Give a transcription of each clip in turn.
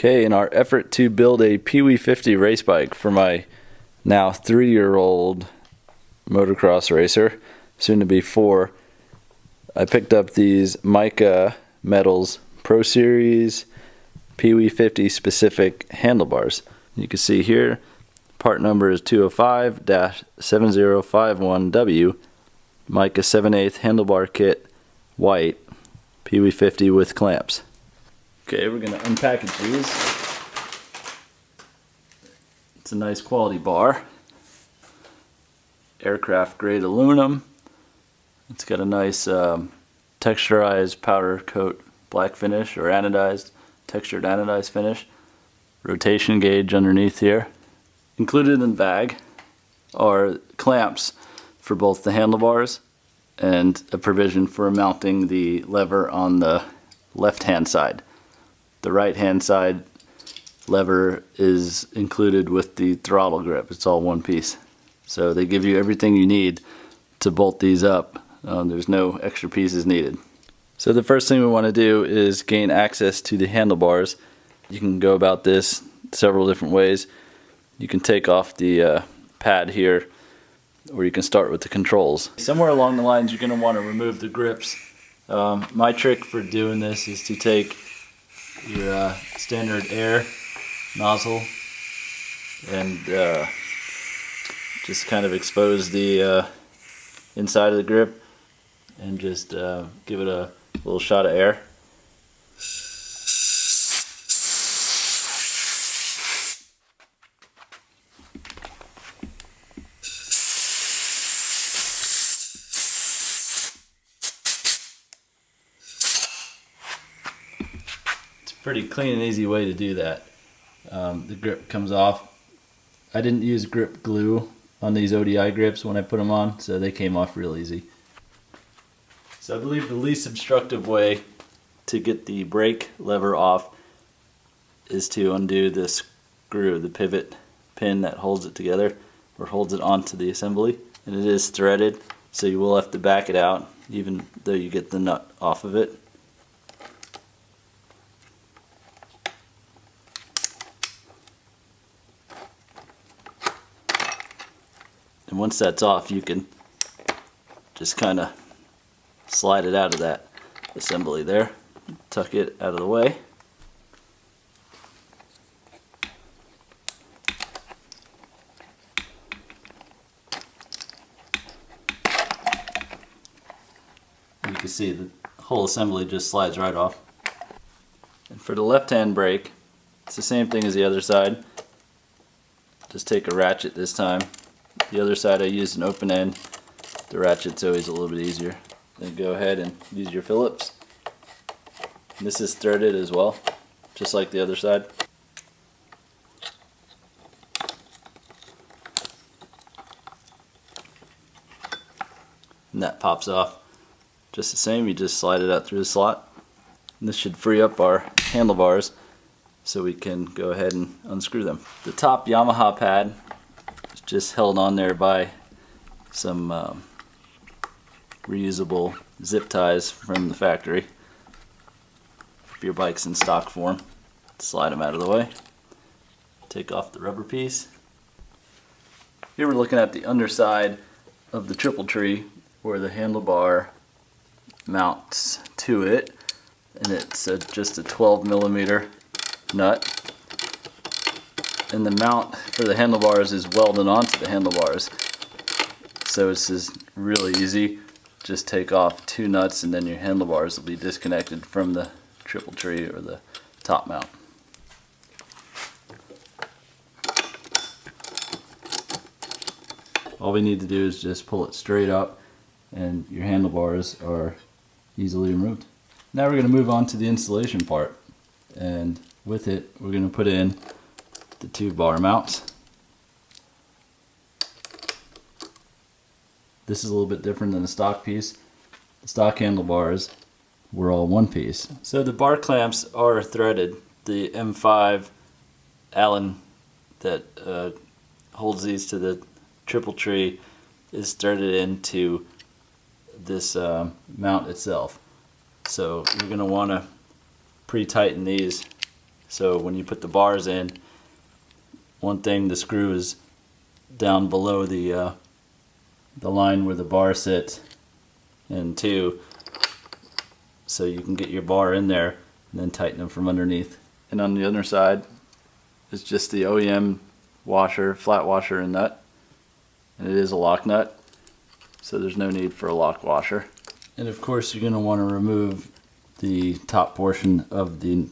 Okay, in our effort to build a PW50 race bike for my now 3-year-old motocross racer, soon to be 4, I picked up these Mika Metals Pro Series PW50 specific handlebars. You can see here, part number is 205-7051W, Mika 7/8 handlebar kit, white, PW50 with clamps. Okay, we're going to unpackage these. It's a nice quality bar. Aircraft grade aluminum. It's got a nice texturized powder coat black finish, or anodized, textured anodized finish. Rotation gauge underneath here. Included in the bag are clamps for both the handlebars and a provision for mounting the lever on the left hand side. The right hand side lever is included with the throttle grip. It's all one piece. So they give you everything you need to bolt these up. There's no extra pieces needed. So the first thing we want to do is gain access to the handlebars. You can go about this several different ways. You can take off the pad here, or you can start with the controls. Somewhere along the lines you're going to want to remove the grips. My trick for doing this is to take your standard air nozzle and just kind of expose the inside of the grip and just give it a little shot of air. Pretty clean and easy way to do that. The grip comes off. I didn't use grip glue on these ODI grips when I put them on, so they came off real easy. So I believe the least obstructive way to get the brake lever off is to undo the screw, the pivot pin that holds it together, or holds it onto the assembly. And it is threaded, so you will have to back it out even though you get the nut off of it. And once that's off, you can just kind of slide it out of that assembly there, tuck it out of the way. You can see the whole assembly just slides right off. And for the left-hand brake, it's the same thing as the other side. Just take a ratchet this time. The other side I used an open end. The ratchet's always a little bit easier. Then go ahead and use your Phillips. And this is threaded as well, just like the other side. And that pops off just the same. You just slide it out through the slot. And this should free up our handlebars so we can go ahead and unscrew them. The top Yamaha pad just held on there by some reusable zip ties from the factory. If your bike's in stock form, slide them out of the way. Take off the rubber piece. Here we're looking at the underside of the triple tree where the handlebar mounts to it, and it's just a 12mm nut. And the mount for the handlebars is welded onto the handlebars. So it's just really easy. Just take off 2 nuts and then your handlebars will be disconnected from the triple tree or the top mount. All we need to do is just pull it straight up and your handlebars are easily removed. Now we're going to move on to the installation part, and with it we're going to put in the 2 bar mounts. This is a little bit different than the stock piece. The stock handlebars were all one piece. So the bar clamps are threaded. The M5 Allen that holds these to the triple tree is threaded into this mount itself. So you're going to want to pre-tighten these So when you put the bars in, one thing, the screw is down below the line where the bar sits, and two, so you can get your bar in there and then tighten them from underneath. And on the other side is just the OEM washer, flat washer and nut, and it is a lock nut, so there's no need for a lock washer. And of course you're going to want to remove the top portion of the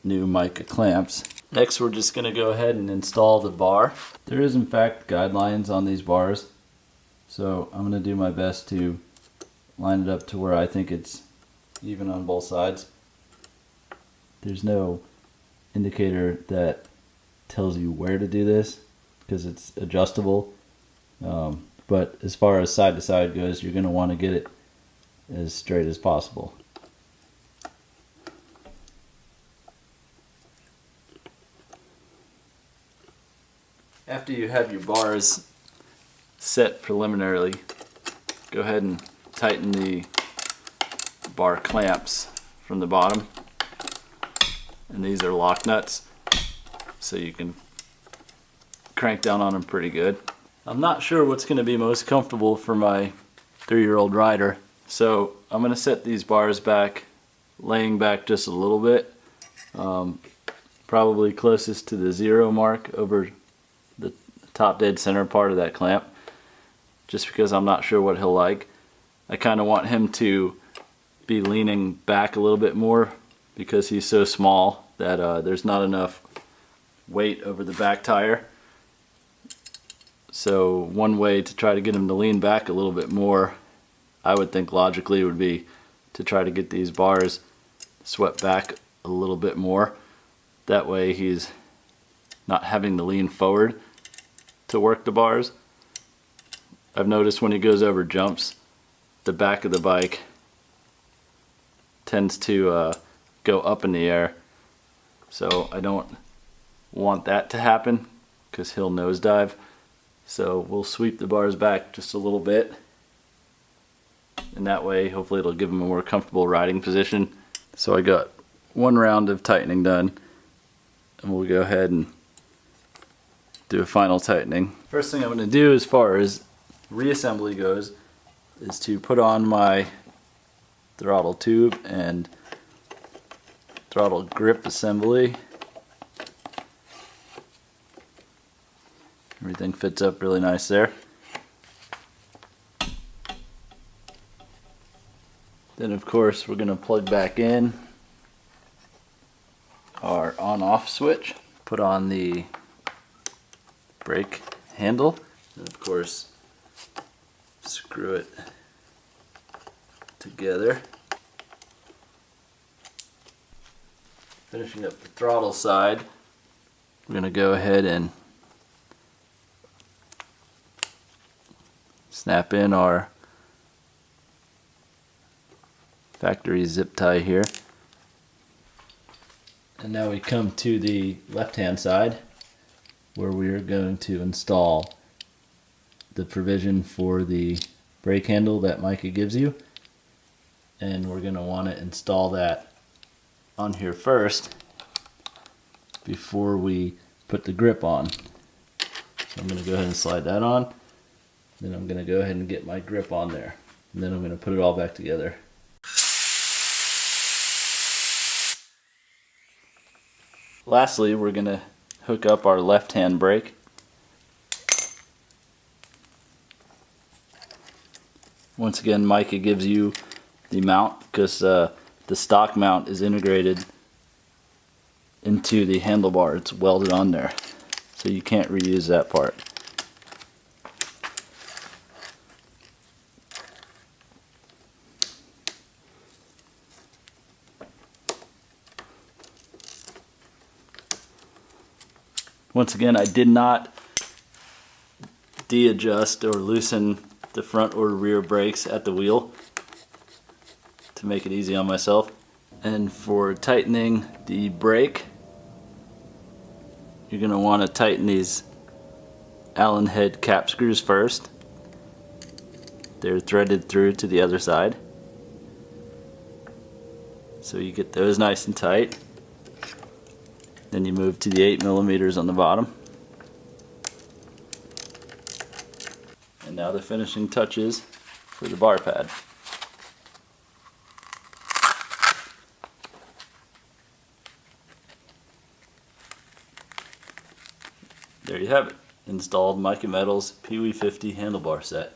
new Mika clamps. Next we're just going to go ahead and install the bar. There is in fact guidelines on these bars, so I'm going to do my best to line it up to where I think it's even on both sides. There's no indicator that tells you where to do this because it's adjustable, but as far as side to side goes, you're going to want to get it as straight as possible. After you have your bars set preliminarily, go ahead and tighten the bar clamps from the bottom, and these are lock nuts, so you can crank down on them pretty good. I'm not sure what's going to be most comfortable for my 3-year-old rider, so I'm going to set these bars back, laying back just a little bit, probably closest to the 0 mark over the top dead center part of that clamp, just because I'm not sure what he'll like. I kind of want him to be leaning back a little bit more because he's so small that there's not enough weight over the back tire. So one way to try to get him to lean back a little bit more, I would think logically, would be to try to get these bars swept back a little bit more. That way he's not having to lean forward to work the bars. I've noticed when he goes over jumps, the back of the bike tends to go up in the air, so I don't want that to happen because he'll nosedive. So we'll sweep the bars back just a little bit, and that way hopefully it'll give him a more comfortable riding position. So I got one round of tightening done, and we'll go ahead and do a final tightening. First thing I'm going to do as far as reassembly goes is to put on my throttle tube and throttle grip assembly. Everything fits up really nice there. Then of course we're going to plug back in our on-off switch, put on the brake handle, and of course screw it together. Finishing up the throttle side, we're going to go ahead and snap in our factory zip tie here. And now we come to the left hand side where we are going to install the provision for the brake handle that Mika gives you, and we're going to want to install that on here first before we put the grip on. So I'm going to go ahead and slide that on, then I'm going to go ahead and get my grip on there, and then I'm going to put it all back together. Lastly, we're going to hook up our left hand brake. Once again, Mika gives you the mount because the stock mount is integrated into the handlebar. It's welded on there, so you can't reuse that part. Once again, I did not de-adjust or loosen the front or rear brakes at the wheel to make it easy on myself. And for tightening the brake, you're going to want to tighten these Allen head cap screws first. They're threaded through to the other side, so you get those nice and tight. Then you move to the 8mm on the bottom. And now the finishing touches for the bar pad. There you have it, installed Mika Metals PW50 handlebar set.